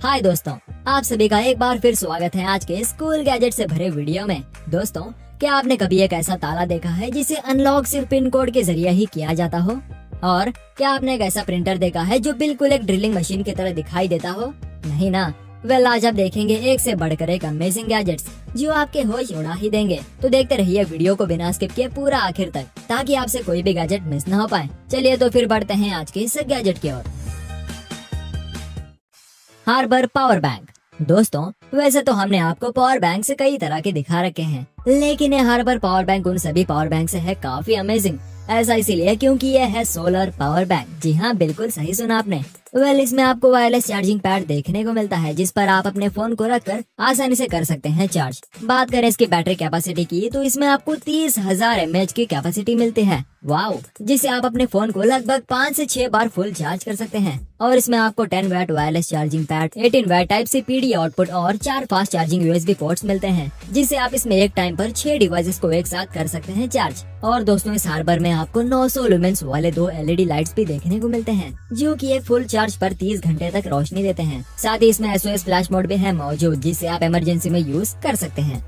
हाय दोस्तों, आप सभी का एक बार फिर स्वागत है आज के स्कूल गैजेट से भरे वीडियो में। दोस्तों, क्या आपने कभी एक ऐसा ताला देखा है जिसे अनलॉक सिर्फ पिन कोड के जरिए ही किया जाता हो? और क्या आपने एक ऐसा प्रिंटर देखा है जो बिल्कुल एक ड्रिलिंग मशीन की तरह दिखाई देता हो? नहीं ना। वेल, आज आप देखेंगे एक से बढ़कर एक अमेजिंग गैजेट्स जो आपके होश उड़ा ही देंगे। तो देखते रहिए वीडियो को बिना स्किप किए पूरा आखिर तक, ताकि आपसे कोई भी गैजेट मिस न हो पाए। चलिए तो फिर बढ़ते हैं आज के इस गैजेट की ओर। Harbour power bank. दोस्तों, वैसे तो हमने आपको पावर बैंक से कई तरह के दिखा रखे हैं, लेकिन ये हार्बर पावर बैंक उन सभी पावर बैंक से है काफी अमेजिंग। ऐसा इसीलिए क्योंकि ये है सोलर पावर बैंक। जी हाँ, बिल्कुल सही सुना आपने। वेल, इसमें आपको वायरलेस चार्जिंग पैड देखने को मिलता है, जिस पर आप अपने फोन को रखकर आसानी से कर सकते हैं चार्ज। बात करें इसकी बैटरी कैपेसिटी की, तो इसमें आपको 30,000 mAh की कैपेसिटी मिलती है। वाओ, जिसे आप अपने फोन को लगभग 5 से 6 बार फुल चार्ज कर सकते हैं। और इसमें आपको 10 watt wireless charging pad, 18 watt type C PD output और 4 फास्ट चार्जिंग USB पोर्ट्स मिलते हैं, जिससे आप इसमें एक टाइम पर 6 डिवाइसेस को एक साथ कर सकते हैं चार्ज। और दोस्तों, इस हार्बर में आपको 900 लुमेंस वाले 2 LED लाइट्स भी देखने को मिलते हैं, जो कि एक फुल चार्ज पर 30 घंटे तक रोशनी देते हैं। साथ ही इसमें SOS फ्लैश मोड भी है मौजूद, जिसे आप इमरजेंसी में यूज कर सकते हैं।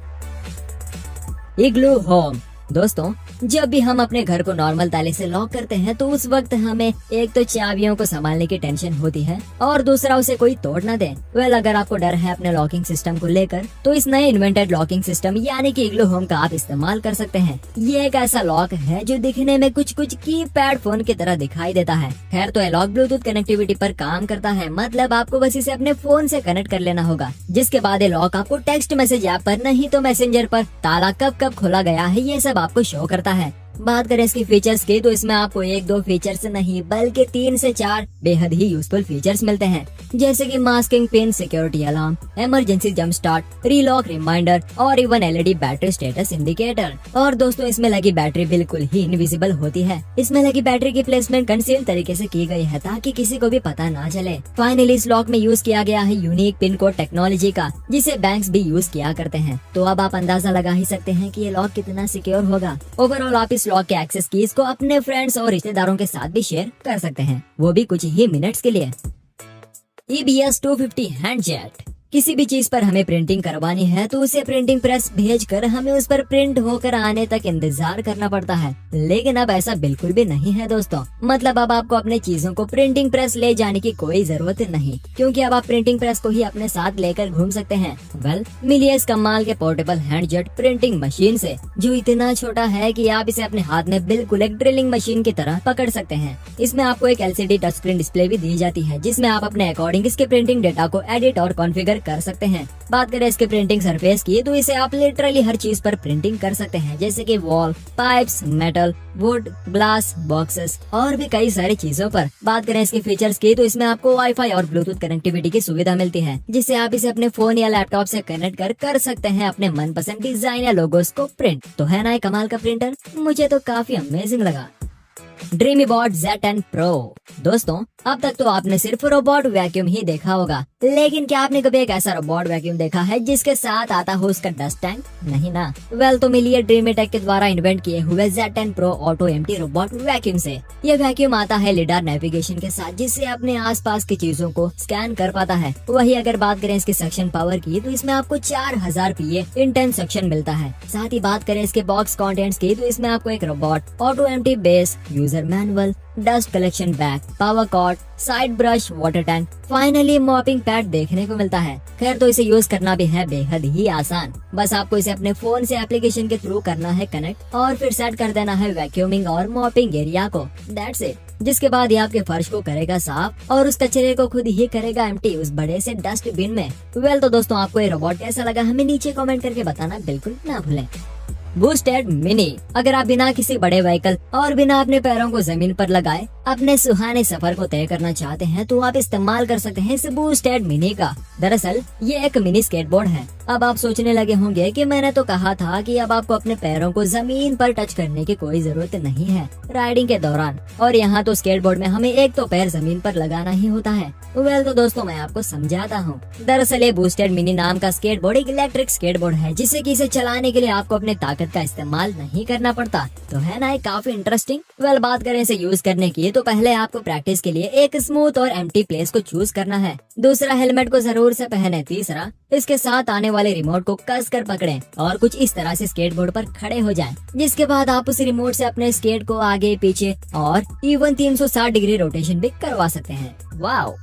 इग्लू होम। दोस्तों, जब भी हम अपने घर को नॉर्मल ताले से लॉक करते हैं, तो उस वक्त हमें एक तो चाबियों को संभालने की टेंशन होती है और दूसरा उसे कोई तोड़ न दे। वेल, अगर आपको डर है अपने लॉकिंग सिस्टम को लेकर, तो इस नए इन्वेंटेड लॉकिंग सिस्टम यानी कि इग्लू होम का आप इस्तेमाल कर सकते हैं। ये एक ऐसा लॉक है जो दिखने में कुछ कीपैड फोन की तरह दिखाई देता है। खैर, तो ये लॉक ब्लूटूथ कनेक्टिविटी पर काम करता है, मतलब आपको बस इसे अपने फोन से कनेक्ट कर लेना होगा, जिसके बाद ये लॉक आपको टेक्स्ट मैसेज ऐप पर नहीं तो मैसेंजर पर ताला कब खोला गया है ये सब आपको शो करता है। बात करें इसके फीचर्स की, तो इसमें आपको 1-2 फीचर्स नहीं बल्कि 3 से 4 बेहद ही यूजफुल फीचर्स मिलते हैं, जैसे कि masking pin, security alarm, emergency jump start, relock reminder और even LED battery status indicator. और दोस्तों, इसमें लगी बैटरी बिल्कुल ही इनविजिबल होती है। इसमें लगी बैटरी की प्लेसमेंट कंसील तरीके से की गई है, ताकि किसी को भी पता ना चले। फाइनली इस लॉक में यूज किया गया है यूनिक पिन कोड टेक्नोलॉजी का, जिसे बैंक्स भी यूज किया करते हैं। तो अब आप अंदाजा लगा ही सकते हैं कि ये लॉक कितना सिक्योर होगा। ओवरऑल आप इस लॉक के एक्सेस कीज को अपने फ्रेंड्स और रिश्तेदारों के साथ भी शेयर कर सकते हैं, वो भी कुछ ही मिनट्स के लिए। EBS 250 हैंडजेट। किसी भी चीज पर हमें प्रिंटिंग करवानी है, तो उसे प्रिंटिंग प्रेस भेजकर हमें उस पर प्रिंट होकर आने तक इंतजार करना पड़ता है। लेकिन अब ऐसा बिल्कुल भी नहीं है दोस्तों। मतलब अब आपको अपने चीजों को प्रिंटिंग प्रेस ले जाने की कोई जरूरत नहीं, क्योंकि अब आप प्रिंटिंग प्रेस को ही अपने साथ लेकर घूम सकते हैं। वेल, मिलिए इस कमाल के पोर्टेबल हैंडजेट प्रिंटिंग मशीन से, जो इतना छोटा है कि आप इसे अपने हाथ में बिल्कुल एक ड्रिलिंग मशीन की तरह पकड़ सकते हैं। इसमें आपको एक LCD टच स्क्रीन डिस्प्ले भी दी जाती है, जिसमें आप अपने अकॉर्डिंग इसके प्रिंटिंग डेटा को एडिट और कॉन्फ़िगर कर सकते हैं। बात करें इसके प्रिंटिंग सरफेस की, तो इसे आप लिटरली हर चीज पर प्रिंटिंग कर सकते हैं, जैसे कि wall, pipes, metal, would, glass, boxes और भी कई सारी चीजों पर। बात करें इसके फीचर्स की, तो इसमें आपको वाईफाई और ब्लूटूथ कनेक्टिविटी की सुविधा मिलती है, जिससे आप इसे अपने फोन या लैपटॉप से कनेक्ट कर सकते हैं अपने मनपसंद डिजाइन या लोगोस को प्रिंट। तो है ना एक कमाल का प्रिंटर? मुझे तो काफी अमेजिंग लगा। ड्रीमीबॉट Z10 Pro। दोस्तों, अब तक तो आपने सिर्फ रोबोट वैक्यूम ही देखा होगा, लेकिन क्या आपने कभी एक ऐसा रोबोट वैक्यूम देखा है जिसके साथ आता हो उसका डस्ट टैंक? नहीं ना। वेल, तो मिलिए ड्रीमीटेक के द्वारा इन्वेंट किए हुए Z10 Pro auto empty robot vacuum से। यह वैक्यूम आता है लिडार नेविगेशन के साथ, जिससे अपने आसपास की चीजों को स्कैन कर पाता है। वही अगर बात करें इसकी सक्शन पावर की, तो इसमें आपको 4000 PA इंटेंस सक्शन मिलता है। साथ ही बात करें इसके बॉक्स कंटेंट्स की, तो इसमें आपको एक robot, auto empty base, user manual, dust collection bag, power cord, side brush, water tank, finally mopping pad देखने को मिलता है। खैर, तो इसे यूज करना भी है बेहद ही आसान। बस आपको इसे अपने फोन से एप्लीकेशन के थ्रू करना है कनेक्ट, और फिर सेट कर देना है वैक्यूमिंग और मॉपिंग एरिया को। That's it. जिसके बाद ये आपके फर्श को करेगा साफ और उस कचरे को खुद ही करेगा एम्प्टी उस बड़े से डस्टबिन में। वेल, तो दोस्तों, आपको ये रोबोट कैसा लगा हमें नीचे कमेंट करके बताना बिल्कुल ना भूलें। Boosted mini. अगर आप बिना किसी बड़े व्हीकल और बिना अपने पैरों को जमीन पर लगाए अपने सुहाने सफर को तय करना चाहते हैं, तो आप इस्तेमाल कर सकते हैं इस बूस्टेड मिनी का। दरअसल ये एक मिनी स्केटबोर्ड है। अब आप सोचने लगे होंगे कि मैंने तो कहा था कि अब आपको अपने पैरों को जमीन पर टच करने की कोई जरूरत नहीं है राइडिंग के दौरान, और यहाँ तो स्केटबोर्ड में हमें एक तो पैर जमीन पर लगाना ही होता है। वेल, तो दोस्तों, मैं आपको समझाता हूँ। दरअसल ये बूस्टेड मिनी नाम का स्केटबोर्ड एक इलेक्ट्रिक स्केटबोर्ड है, जिससे कि इसे चलाने के लिए आपको अपने ताकत ताकत का इस्तेमाल नहीं करना पड़ता। तो है ना ये काफी इंटरेस्टिंग। बात करें इसे यूज करने की, तो पहले आपको प्रैक्टिस के लिए एक स्मूथ और एम्प्टी प्लेस को चूज करना है। दूसरा, हेलमेट को जरूर से पहने। तीसरा, इसके साथ आने वाले रिमोट को कस कर पकड़ें और कुछ इस तरह से स्केटबोर्ड पर खड़े हो जाएं। जिसके बाद आप उस रिमोट से अपने स्केट को आगे पीछे और इवन 360 डिग्री रोटेशन भी करवा सकते हैं। वाओ।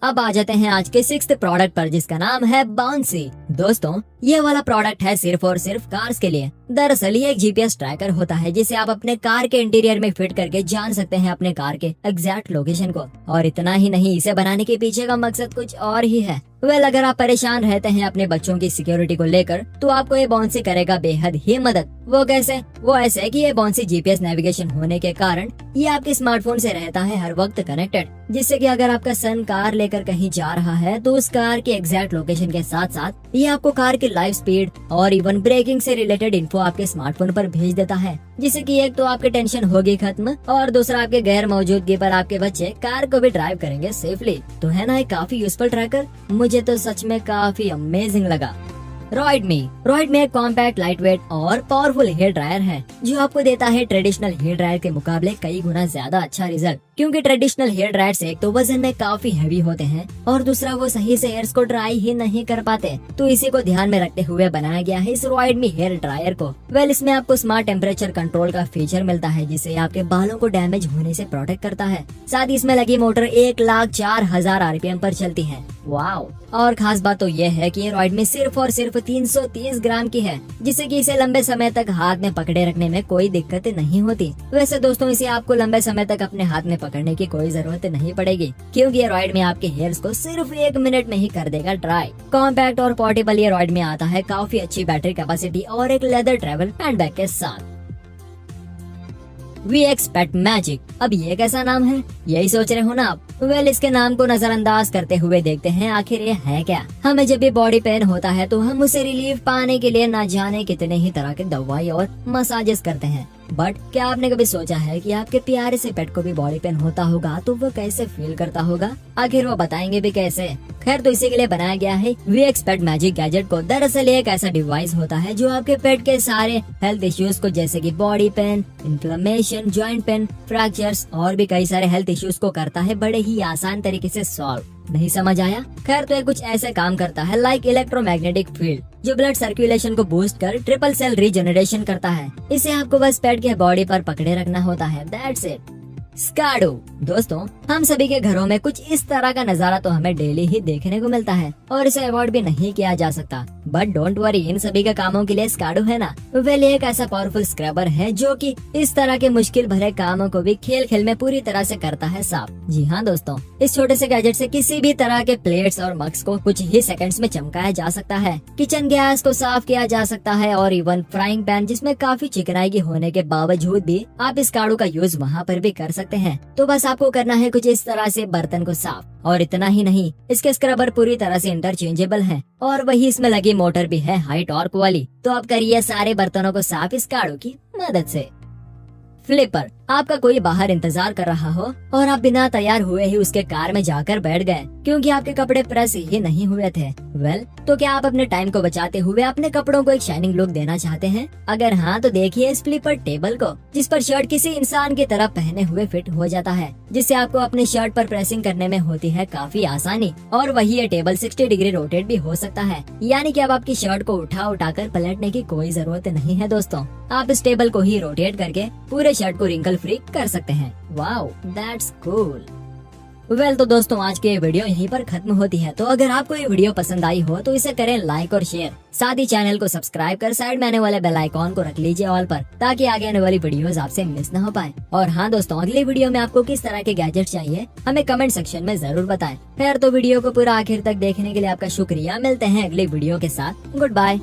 अब आ जाते हैं आज के 6th प्रोडक्ट पर, जिसका नाम है बाउंसी। दोस्तों, ये वाला प्रोडक्ट है सिर्फ और सिर्फ कार्स के लिए। दरअसल ये एक जीपीएस ट्रैकर होता है जिसे आप अपने कार के इंटीरियर में फिट करके जान सकते हैं अपने कार के एग्जैक्ट लोकेशन को। और इतना ही नहीं, इसे बनाने के पीछे का मकसद कुछ और ही है। अगर आप परेशान रहते हैं अपने बच्चों की सिक्योरिटी को लेकर, तो आपको ये बाउंसी करेगा बेहद ही मदद। वो कैसे? वो ऐसे कि ये बाउंसी जीपीएस नेविगेशन होने के कारण ये आपके स्मार्टफोन से रहता है हर वक्त कनेक्टेड, जिससे कि अगर आपका सन कार लेकर कहीं जा रहा है तो उस कार के एग्जैक्ट लोकेशन के साथ साथ ये आपको कार की लाइफ स्पीड और इवन ब्रेकिंग से रिलेटेड इन्फो आपके स्मार्टफोन पर भेज देता है। जिससे कि एक तो आपकी टेंशन होगी खत्म और दूसरा आपके गैर मौजूदगी पर आपके बच्चे कार को भी ड्राइव करेंगे सेफली। तो है ना ये काफी यूजफुल ट्रैकर। मुझे तो सच में काफी अमेजिंग लगा। रॉयड एक कॉम्पैक्ट, लाइटवेट और पावरफुल हेयर ड्रायर है जो आपको देता है ट्रेडिशनल हेयर ड्रायर के मुकाबले कई गुना ज्यादा अच्छा रिजल्ट। क्योंकि ट्रेडिशनल हेयर ड्रायर से एक तो वजन में काफी हैवी होते हैं और दूसरा वो सही से हेयर्स को ड्राई ही नहीं कर पाते। तो इसी को ध्यान में रखते हुए बनाया गया है इस रॉयड हेयर ड्रायर को। इसमें आपको स्मार्ट टेम्परेचर कंट्रोल का फीचर मिलता है जिससे आपके बालों को डैमेज होने से प्रोटेक्ट करता है। साथ ही इसमें लगी मोटर 1,04,000 RPM पर चलती है। वाओ। और खास बात तो ये है कि ये रॉयड में सिर्फ और सिर्फ 330 ग्राम की है, जिससे कि इसे लंबे समय तक हाथ में पकड़े रखने में कोई दिक्कत नहीं होती। वैसे दोस्तों, इसे आपको लंबे समय तक अपने हाथ में पकड़ने की कोई जरूरत नहीं पड़ेगी, क्योंकि ये रॉयड में आपके हेयर्स को सिर्फ 1 मिनट में ही कर देगा ड्राई। कॉम्पैक्ट और पोर्टेबल ये रॉयड में आता है काफी अच्छी बैटरी कैपेसिटी और एक लेदर ट्रेवल हैंडबैग के साथ। VX Pet Magic। अब ये कैसा नाम है, यही सोच रहे हो ना आप? इसके नाम को नजरअंदाज करते हुए देखते हैं आखिर ये है क्या। हमें जब भी बॉडी पेन होता है तो हम उसे रिलीफ पाने के लिए न जाने कितने ही तरह के दवाई और मसाजेस करते हैं। बट क्या आपने कभी सोचा है कि आपके प्यारे से पेट को भी बॉडी पेन होता होगा तो वो कैसे फील करता होगा? आखिर वो बताएंगे भी कैसे? खैर, तो इसी के लिए बनाया गया है VX Pet Magic गैजेट को। दरअसल एक ऐसा डिवाइस होता है जो आपके पेट के सारे हेल्थ इश्यूज को, जैसे कि body pain, inflammation, joint pain, fractures और भी कई सारे हेल्थ इश्यूज को करता है बड़े ही आसान तरीके से सॉल्व। नहीं समझ आया? खैर, तो ये कुछ ऐसे काम करता है लाइक इलेक्ट्रोमैग्नेटिक फील्ड, जो ब्लड सर्कुलेशन को बूस्ट कर ट्रिपल सेल रीजनरेशन करता है। इसे आपको बस पेट के बॉडी पर पकड़े रखना होता है। That's it. स्काडो। दोस्तों, हम सभी के घरों में कुछ इस तरह का नजारा तो हमें डेली ही देखने को मिलता है और इसे अवॉइड भी नहीं किया जा सकता। बट डोंट वरी, इन सभी के कामों के लिए स्काडो है ना, ये एक ऐसा पावरफुल स्क्रबर है जो कि इस तरह के मुश्किल भरे कामों को भी खेल खेल में पूरी तरह से करता है साफ। जी हाँ दोस्तों, इस छोटे से गैजेट से किसी भी तरह के प्लेट्स और मग्स को कुछ ही सेकंड्स में चमकाया जा सकता है, किचन गैस को साफ किया जा सकता है और इवन फ्राइंग पैन जिसमें काफी चिकनाई होने के बावजूद भी आप इस स्काडो का यूज वहाँ पर भी कर सकते हैं। तो बस आपको करना है कुछ इस तरह से बर्तन को साफ। और इतना ही नहीं, इसके स्क्रबर पूरी तरह से इंटरचेंजेबल हैं और वही इसमें लगी मोटर भी है हाई टॉर्क वाली। तो आप करिए सारे बर्तनों को साफ इस स्काडो की मदद से। फ्लिपर। आपका कोई बाहर इंतजार कर रहा हो और आप बिना तैयार हुए ही उसके कार में जाकर बैठ गए क्योंकि आपके कपड़े प्रेस ही नहीं हुए थे। तो क्या आप अपने टाइम को बचाते हुए अपने कपड़ों को एक शाइनिंग लुक देना चाहते हैं? अगर हाँ, तो देखिए इस फ्लिपर टेबल को, जिस पर शर्ट किसी इंसान की तरह पहने हुए फिट हो जाता है, जिससे आपको अपनी शर्ट पर प्रेसिंग करने में होती है काफी आसानी। और वही ये टेबल 60 डिग्री रोटेट भी हो सकता है, यानी कि अब आपकी शर्ट को उठाकर पलटने की कोई जरूरत नहीं है। दोस्तों, आप इस टेबल को ही रोटेट करके पूरे शर्ट को रिंकल फ्री कर सकते हैं। Wow, that's cool. तो दोस्तों, आज की ये वीडियो यहीं पर खत्म होती है। तो अगर आपको ये वीडियो पसंद आई हो तो इसे करें लाइक और शेयर। साथ ही चैनल को सब्सक्राइब कर साइड में आने वाले बेल आइकॉन को रख लीजिए ऑल पर, ताकि आगे आने वाली वीडियोस आपसे मिस न हो पाए। और हाँ दोस्तों, अगली वीडियो में आपको किस तरह के गैजेट चाहिए हमें कमेंट सेक्शन में जरूर बताएं। खैर, तो वीडियो को पूरा आखिर तक देखने के लिए आपका शुक्रिया। मिलते हैं अगली वीडियो के साथ। Good bye.